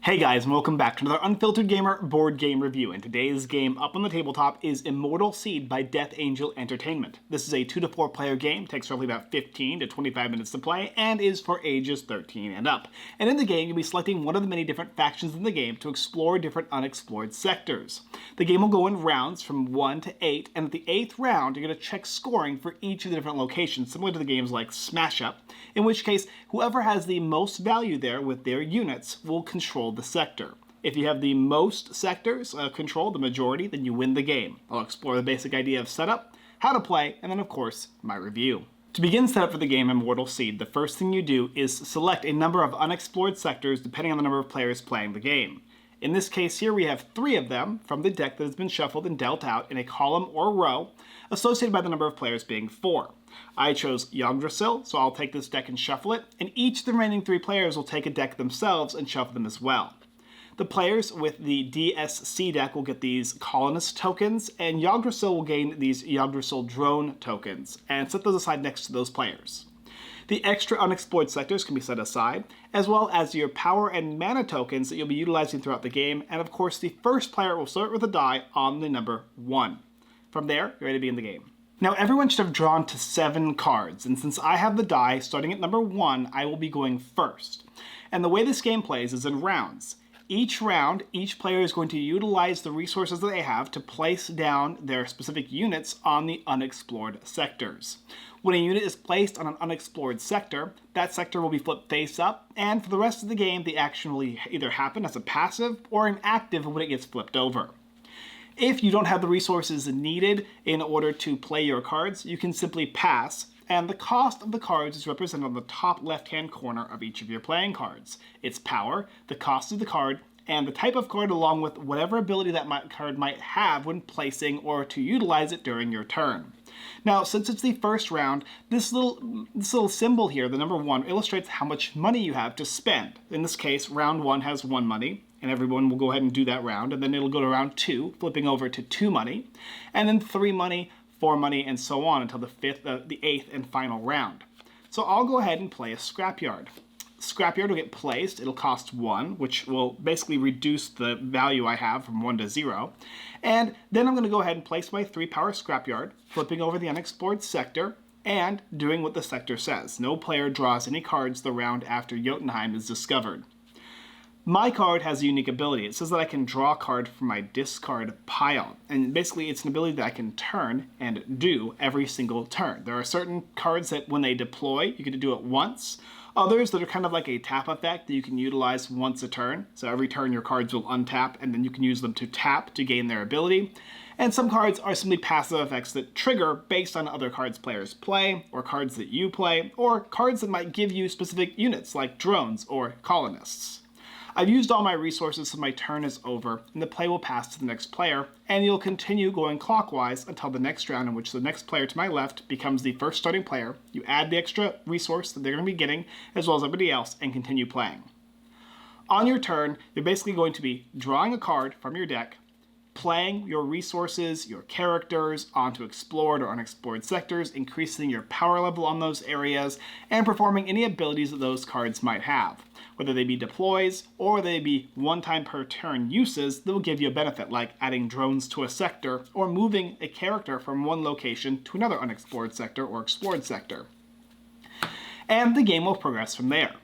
Hey guys, and welcome back to another Unfiltered Gamer board game review. And today's game up on the tabletop is Immortal Seed by Death Angel Entertainment. This is a 2 to 4 player game, takes roughly about 15 to 25 minutes to play, and is for ages 13 and up. And in the game, you'll be selecting one of the many different factions in the game to explore different unexplored sectors. The game will go in rounds from 1 to 8, and at the 8th round, you're going to check scoring for each of the different locations, similar to the games like Smash Up, in which case, whoever has the most value there with their units will control the sector. If you have the most sectors controlled, the majority, then you win the game. I'll explore the basic idea of setup, how to play, and then of course, my review. To begin setup for the game Immortal Seed, the first thing you do is select a number of unexplored sectors depending on the number of players playing the game. In this case here, we have 3 of them from the deck that has been shuffled and dealt out in a column or row, associated by the number of players being 4. I chose Yggdrasil, so I'll take this deck and shuffle it, and each of the remaining 3 players will take a deck themselves and shuffle them as well. The players with the DSC deck will get these Colonist tokens, and Yggdrasil will gain these Yggdrasil Drone tokens, and set those aside next to those players. The extra unexplored sectors can be set aside, as well as your power and mana tokens that you'll be utilizing throughout the game, and of course the first player will start with a die on the number 1. From there, you're ready to be in the game. Now everyone should have drawn to 7 cards, and since I have the die starting at number 1, I will be going first. And the way this game plays is in rounds. Each round, each player is going to utilize the resources that they have to place down their specific units on the unexplored sectors. When a unit is placed on an unexplored sector, that sector will be flipped face up, and for the rest of the game, the action will either happen as a passive or an active when it gets flipped over. If you don't have the resources needed in order to play your cards, you can simply pass, and the cost of the cards is represented on the top left-hand corner of each of your playing cards. Its power, the cost of the card, and the type of card along with whatever ability that card might have when placing or to utilize it during your turn. Now, since it's the first round, this little symbol here, the number 1, illustrates how much money you have to spend. In this case, round 1 has 1 money, and everyone will go ahead and do that round, and then it'll go to round 2, flipping over to 2 money, and then 3 money, 4 money, and so on until the 8th and final round. So I'll go ahead and play a Scrapyard. Scrapyard will get placed, it'll cost 1, which will basically reduce the value I have from 1 to 0. And then I'm going to go ahead and place my 3 power Scrapyard, flipping over the unexplored sector, and doing what the sector says. No player draws any cards the round after Jotunheim is discovered. My card has a unique ability. It says that I can draw a card from my discard pile. And basically it's an ability that I can turn and do every single turn. There are certain cards that when they deploy, you get to do it once. Others that are kind of like a tap effect that you can utilize once a turn. So every turn your cards will untap and then you can use them to tap to gain their ability. And some cards are simply passive effects that trigger based on other cards players play, or cards that you play, or cards that might give you specific units like drones or colonists. I've used all my resources so my turn is over, and the play will pass to the next player, and you'll continue going clockwise until the next round in which the next player to my left becomes the first starting player. You add the extra resource that they're going to be getting, as well as everybody else, and continue playing. On your turn, you're basically going to be drawing a card from your deck, playing your resources, your characters, onto explored or unexplored sectors, increasing your power level on those areas, and performing any abilities that those cards might have. Whether they be deploys or they be one-time per turn uses that will give you a benefit, like adding drones to a sector or moving a character from one location to another unexplored sector or explored sector. And the game will progress from there.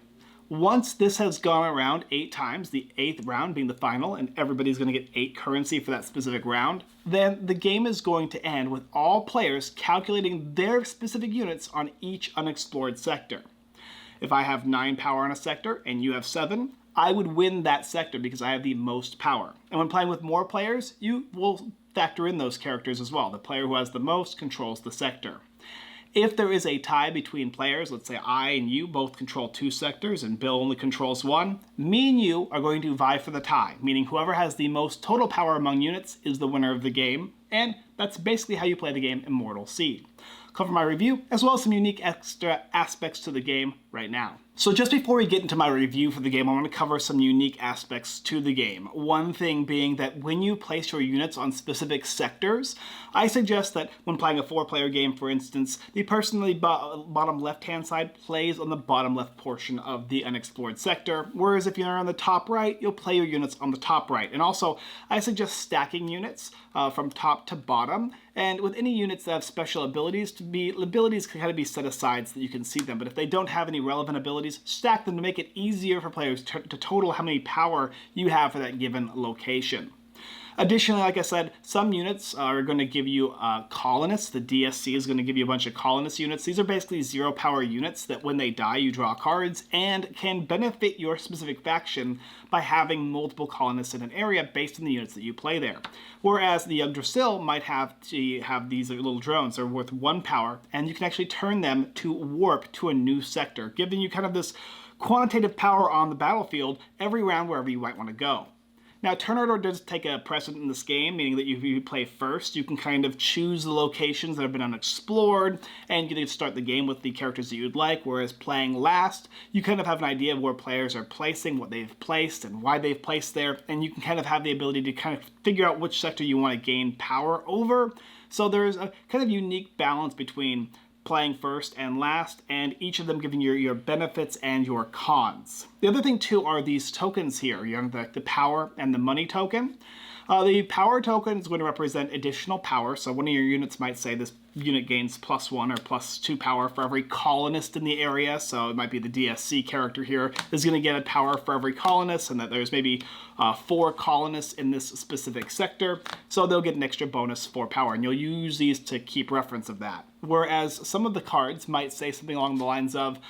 Once this has gone around 8 times, the 8th round being the final, and everybody's going to get 8 currency for that specific round, then the game is going to end with all players calculating their specific units on each unexplored sector. If I have 9 power on a sector and you have 7, I would win that sector because I have the most power. And when playing with more players, you will factor in those characters as well. The player who has the most controls the sector. If there is a tie between players, let's say I and you both control 2 sectors and Bill only controls 1, me and you are going to vie for the tie, meaning whoever has the most total power among units is the winner of the game, And that's basically how you play the game Immortal Seed. Cover my review, as well as some unique extra aspects to the game right now. So just before we get into my review for the game, I want to cover some unique aspects to the game. One thing being that when you place your units on specific sectors, I suggest that when playing a 4-player game, for instance, the person on the bottom left-hand side plays on the bottom left portion of the unexplored sector, whereas if you're on the top right, you'll play your units on the top right. And also, I suggest stacking units from top to bottom, and with any units that have special abilities, abilities can kind of be set aside so that you can see them, but if they don't have any relevant abilities, stack them to make it easier for players to total how many power you have for that given location. Additionally, like I said, some units are going to give you colonists. The DSC is going to give you a bunch of colonist units. These are basically 0 power units that when they die, you draw cards and can benefit your specific faction by having multiple colonists in an area based on the units that you play there. Whereas the Yggdrasil might have these little drones that are worth 1 power, and you can actually turn them to warp to a new sector, giving you kind of this quantitative power on the battlefield every round wherever you might want to go. Now, turn order does take a precedent in this game, meaning that if you play first, you can kind of choose the locations that have been unexplored, and you can start the game with the characters that you'd like, whereas playing last, you kind of have an idea of where players are placing, what they've placed, and why they've placed there, and you can kind of have the ability to kind of figure out which sector you want to gain power over. So there's a kind of unique balance between playing first and last, and each of them giving you your benefits and your cons. The other thing too are these tokens here. You have the power and the money token. The power token is going to represent additional power, so one of your units might say this unit gains +1 or +2 power for every colonist in the area, so it might be the DSC character here is going to get a power for every colonist, and that there's maybe 4 colonists in this specific sector, so they'll get an extra bonus for power, and you'll use these to keep reference of that. Whereas some of the cards might say something along the lines of,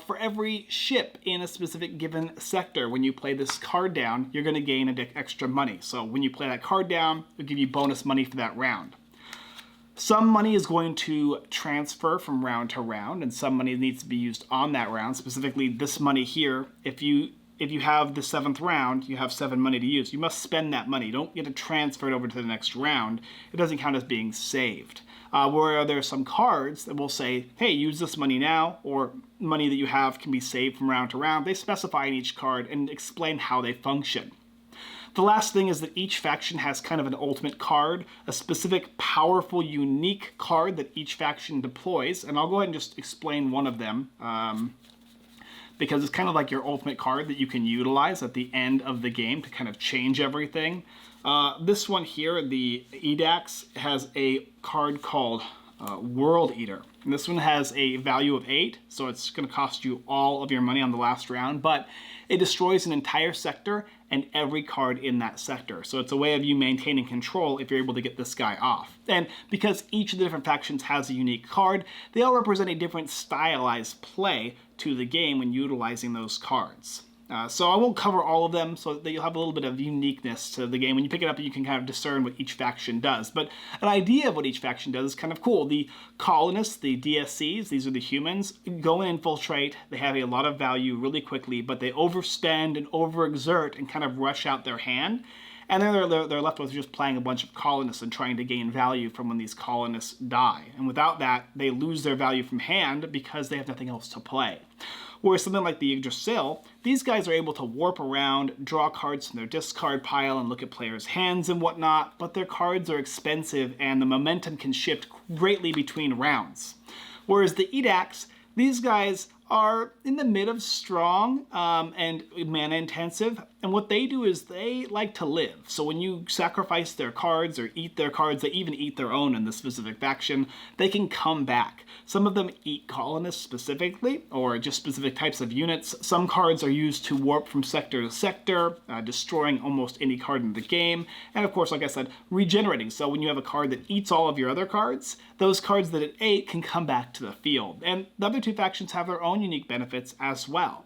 for every ship in a specific given sector, when you play this card down, you're going to gain extra money. So when you play that card down, it'll give you bonus money for that round. Some money is going to transfer from round to round, and some money needs to be used on that round. Specifically, this money here, if you have the 7th round, you have 7 money to use. You must spend that money. You don't get to transfer it over to the next round. It doesn't count as being saved. Where there are some cards that will say, hey, use this money now, or money that you have can be saved from round to round. They specify in each card and explain how they function. The last thing is that each faction has kind of an ultimate card, a specific, powerful, unique card that each faction deploys, and I'll go ahead and just explain one of them, because it's kind of like your ultimate card that you can utilize at the end of the game to kind of change everything. This one here, the Edax, has a card called World Eater. And this one has a value of 8, so it's going to cost you all of your money on the last round, but it destroys an entire sector and every card in that sector. So it's a way of you maintaining control if you're able to get this guy off. And because each of the different factions has a unique card, they all represent a different stylized play to the game when utilizing those cards. So I won't cover all of them so that you'll have a little bit of uniqueness to the game. When you pick it up, you can kind of discern what each faction does. But an idea of what each faction does is kind of cool. The colonists, the DSCs, these are the humans, go and infiltrate. They have a lot of value really quickly, but they overspend and overexert and kind of rush out their hand. And then they're left with just playing a bunch of colonists and trying to gain value from when these colonists die. And without that, they lose their value from hand because they have nothing else to play. Whereas something like the Yggdrasil, these guys are able to warp around, draw cards from their discard pile and look at players' hands and whatnot, but their cards are expensive and the momentum can shift greatly between rounds. Whereas the Edax, these guys are in the mid of strong and mana intensive, and what they do is they like to live. So when you sacrifice their cards or eat their cards, they even eat their own in this specific faction, they can come back. Some of them eat colonists specifically, or just specific types of units. Some cards are used to warp from sector to sector, destroying almost any card in the game, and of course, like I said, regenerating. So when you have a card that eats all of your other cards, those cards that it ate can come back to the field. And the other two factions have their own unique benefits as well.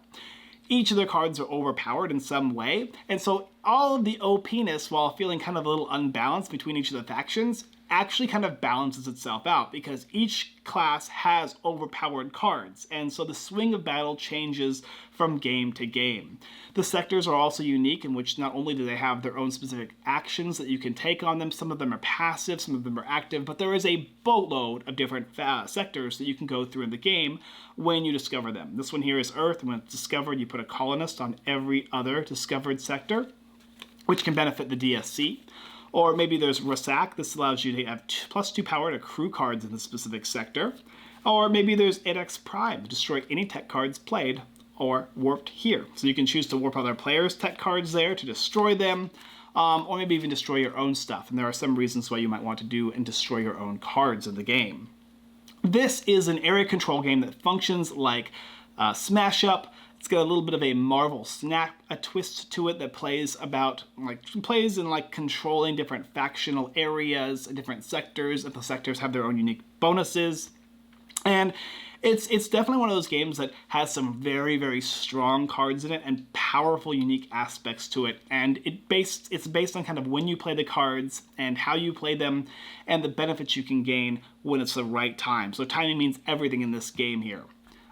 Each of their cards are overpowered in some way, and so all of the OP-ness, while feeling kind of a little unbalanced between each of the factions, actually kind of balances itself out because each class has overpowered cards, and so the swing of battle changes from game to game. The sectors are also unique in which not only do they have their own specific actions that you can take on them, some of them are passive, some of them are active, but there is a boatload of different sectors that you can go through in the game when you discover them. This one here is Earth. When it's discovered, you put a colonist on every other discovered sector, which can benefit the DSC. Or maybe there's Rasak. This allows you to have +2 power to crew cards in the specific sector. Or maybe there's Edex Prime to destroy any tech cards played or warped here. So you can choose to warp other players' tech cards there to destroy them, or maybe even destroy your own stuff. And there are some reasons why you might want to do and destroy your own cards in the game. This is an area control game that functions like Smash Up. It's got a little bit of a Marvel Snap, a twist to it that plays in controlling different factional areas, different sectors, and the sectors have their own unique bonuses. And it's definitely one of those games that has some very, very strong cards in it and powerful, unique aspects to it. And it's based on kind of when you play the cards and how you play them and the benefits you can gain when it's the right time. So timing means everything in this game here.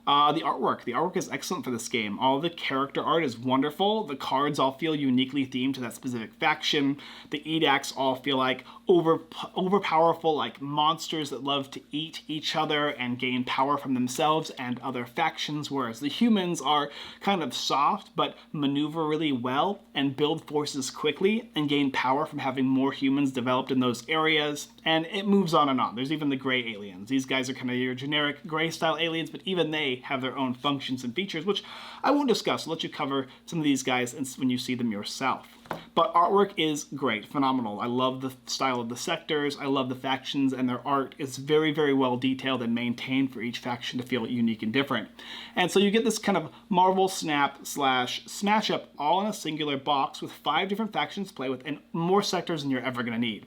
The artwork is excellent for this game. All the character art is wonderful. The cards all feel uniquely themed to that specific faction. The Edax all feel like overpowerful, like monsters that love to eat each other and gain power from themselves and other factions, whereas the humans are kind of soft but maneuver really well and build forces quickly and gain power from having more humans developed in those areas. And it moves on and on. There's even the gray aliens. These guys are kind of your generic gray style aliens, but even they have their own functions and features, which I won't discuss. I'll let you cover some of these guys when you see them yourself. But artwork is great, phenomenal. I love the style of the sectors. I love the factions, and their art is very, very well detailed and maintained for each faction to feel unique and different. And so you get this kind of Marvel Snap / Smash Up all in a singular box with 5 different factions to play with and more sectors than you're ever going to need.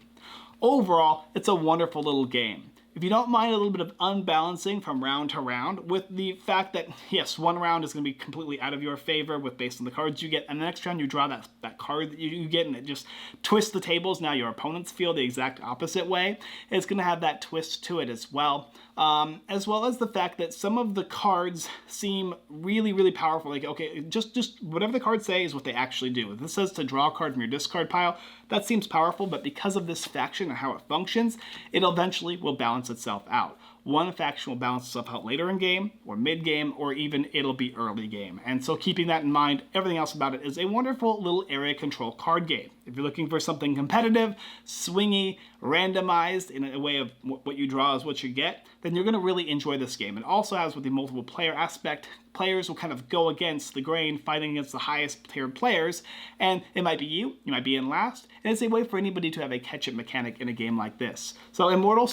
Overall, it's a wonderful little game. If you don't mind a little bit of unbalancing from round to round, with the fact that, yes, one round is going to be completely out of your favor based on the cards you get, and the next round you draw that card that you get, and it just twists the tables. Now your opponents feel the exact opposite way. It's going to have that twist to it as well as the fact that some of the cards seem really, really powerful. Like, okay, just whatever the cards say is what they actually do. If this says to draw a card from your discard pile, that seems powerful, but because of this faction and how it functions, it eventually will balance itself out. One faction will balance itself out later in game, or mid-game, or even it'll be early game. And so keeping that in mind, everything else about it is a wonderful little area control card game. If you're looking for something competitive, swingy, randomized in a way of what you draw is what you get, then you're going to really enjoy this game. It also has, with the multiple player aspect, players will kind of go against the grain, fighting against the highest tiered players, and it might be you might be in last, and it's a way for anybody to have a catch-up mechanic in a game like this. So Immortal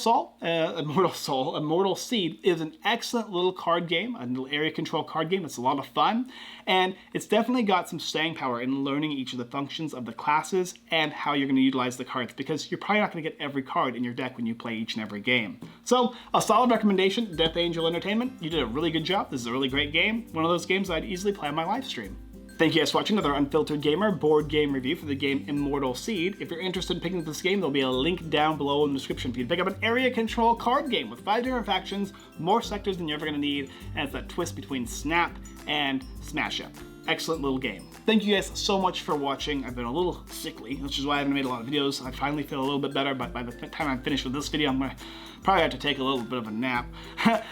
Seed is an excellent little card game, a little area control card game. It's a lot of fun, and it's definitely got some staying power in learning each of the functions of the classes and how you're going to utilize the cards, because you're probably not going to get every card in your deck when you play each and every game. So a solid recommendation, Death Angel Entertainment. You did a really good job. This is a really great game. One of those games I'd easily play on my live stream. Thank you guys for watching another Unfiltered Gamer board game review for the game Immortal Seed. If you're interested in picking up this game, there'll be a link down below in the description for you to pick up an area control card game with 5 different factions, more sectors than you're ever going to need, and it's that twist between Snap and Smash Up. Excellent little game. Thank you guys so much for watching. I've been a little sickly, which is why I haven't made a lot of videos. I finally feel a little bit better, but by the time I'm finished with this video, I'm going to probably have to take a little bit of a nap.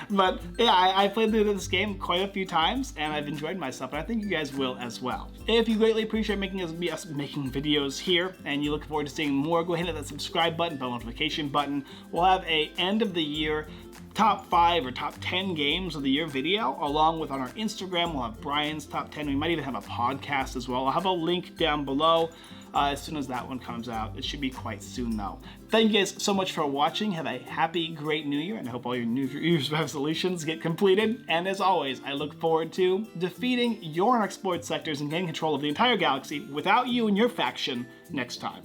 But yeah, I played through this game quite a few times, and I've enjoyed myself, and I think you guys will as well. If you greatly appreciate us making videos here, and you look forward to seeing more, go ahead and hit that subscribe button, bell notification button. We'll have a end of the year top 5 or top 10 games of the year video, along with on our Instagram, we'll have Brian's top 10. We might even have a podcast as well. I'll have a link down below as soon as that one comes out. It should be quite soon though. Thank you guys so much for watching. Have a happy, great new year, and I hope all your New Year's resolutions get completed. And as always, I look forward to defeating your unexplored sectors and getting control of the entire galaxy without you and your faction next time.